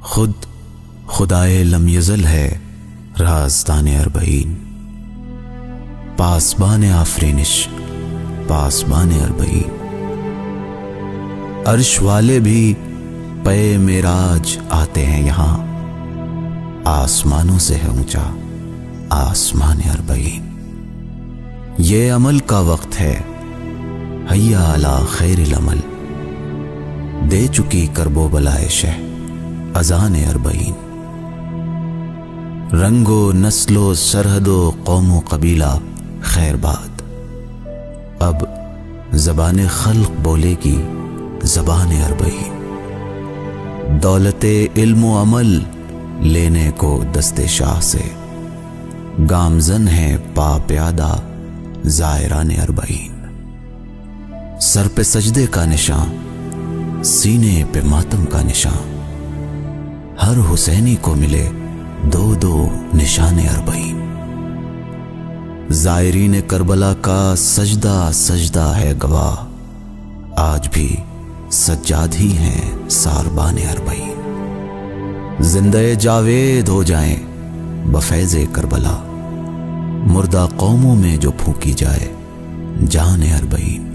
خود خدائے لم یزل ہے رازدان اربعین، پاسبان آفرینش پاسبان اربعین۔ عرش والے بھی پے معراج آتے ہیں یہاں، آسمانوں سے ہے اونچا آسمان اربعین۔ یہ عمل کا وقت ہے حیا علی خیر العمل، دے چکی کرب و بلائے شہ اذان اربعین۔ رنگ و نسل و سرحد و قوم و قبیلہ خیر باد، اب زبان خلق بولے گی زبان اربعین۔ دولت علم و عمل لینے کو دست شاہ سے، گامزن ہے پا پیادہ زائران اربعین۔ سر پہ سجدے کا نشان، سینے پہ ماتم کا نشان، ہر حسینی کو ملے دو دو نشان اربعین۔ زائرین کربلا کا سجدہ سجدہ ہے گواہ، آج بھی سجاد ہی ہیں ساربان اربعین۔ زندہ جاوید ہو جائیں بفیض کربلا، مردہ قوموں میں جو پھونکی جائے جان اربعین۔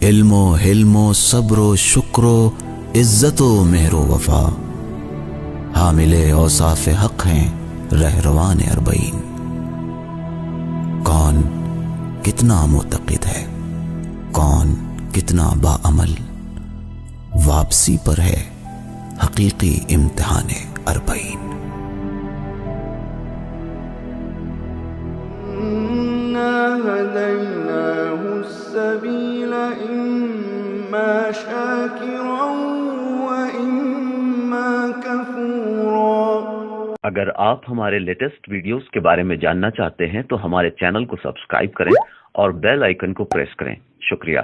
علم و حلم و صبر و شکر و عزت و مہر و وفا، حامل اوصاف حق ہیں رہروان اربعین۔ کون کتنا معتقد ہے، کون کتنا باعمل، واپسی پر ہے حقیقی امتحان اربعین۔ هديناه السبيل إما شاكرا وإما كفورا۔ اگر آپ ہمارے لیٹسٹ ویڈیوز کے بارے میں جاننا چاہتے ہیں تو ہمارے چینل کو سبسکرائب کریں اور بیل آئیکن کو پریس کریں۔ شکریہ۔